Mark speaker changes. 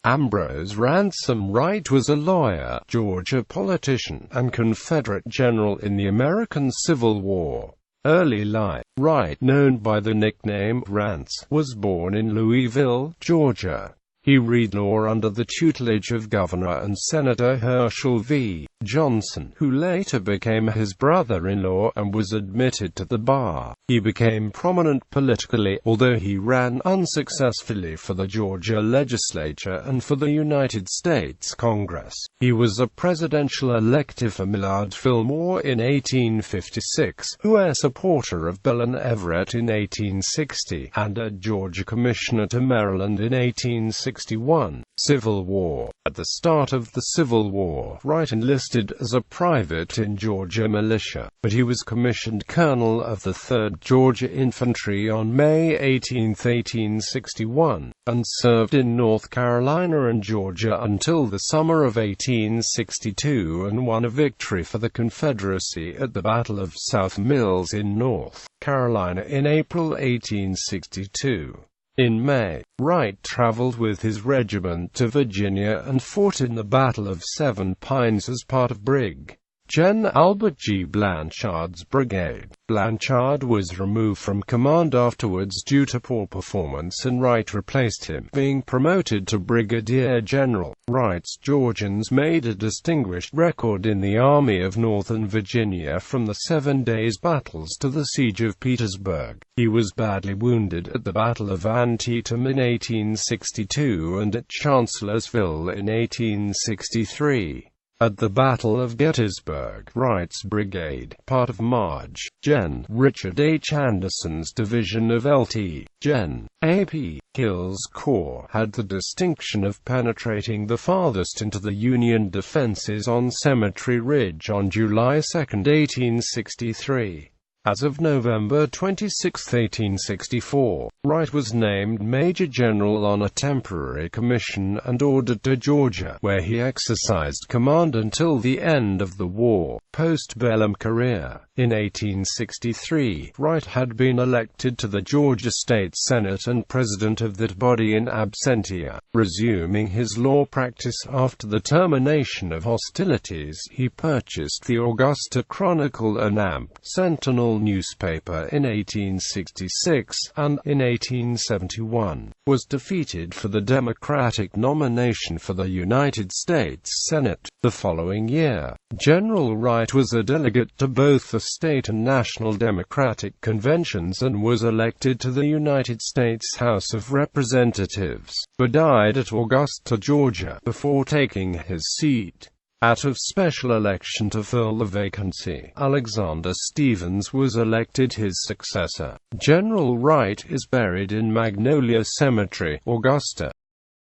Speaker 1: Ambrose Ransom Wright was a lawyer, Georgia politician, and Confederate general in the American Civil War. Early life. Wright, known by the nickname Rance, was born in Louisville, Georgia. He read law under the tutelage of Governor and Senator Herschel V. Johnson, who later became his brother-in-law and was admitted to the bar. He became prominent politically, although he ran unsuccessfully for the Georgia legislature and for the United States Congress. He was a presidential elective for Millard Fillmore in 1856, who was a supporter of Belen Everett in 1860, and a Georgia commissioner to Maryland in 1861. Civil War. At the start of the Civil War, Wright enlisted as a private in Georgia militia, but he was commissioned colonel of the 3rd Georgia Infantry on May 18, 1861, and served in North Carolina and Georgia until the summer of 1862 and won a victory for the Confederacy at the Battle of South Mills in North Carolina in April 1862. In May, Wright traveled with his regiment to Virginia and fought in the Battle of Seven Pines as part of Brig. Gen. Albert G. Blanchard's brigade. Blanchard was removed from command afterwards due to poor performance, and Wright replaced him, being promoted to brigadier general. Wright's Georgians made a distinguished record in the Army of Northern Virginia from the 7 Days battles to the Siege of Petersburg. He was badly wounded at the Battle of Antietam in 1862 and at Chancellorsville in 1863. At the Battle of Gettysburg, Wright's brigade, part of Marge. Gen. Richard H. Anderson's division of Lt. Gen. A.P. Hill's corps, had the distinction of penetrating the farthest into the Union defenses on Cemetery Ridge on July 2, 1863. As of November 26, 1864, Wright was named Major General on a temporary commission and ordered to Georgia, where he exercised command until the end of the war. Post-bellum career. In 1863, Wright had been elected to the Georgia State Senate and president of that body in absentia. Resuming his law practice after the termination of hostilities, he purchased the Augusta Chronicle, an AMP Sentinel newspaper, in 1866, and, in 1871, was defeated for the Democratic nomination for the United States Senate. The following year, General Wright was a delegate to both the state and national Democratic conventions and was elected to the United States House of Representatives, but died at Augusta, Georgia, before taking his seat. Out of special election to fill the vacancy, Alexander Stephens was elected his successor. General Wright is buried in Magnolia Cemetery, Augusta.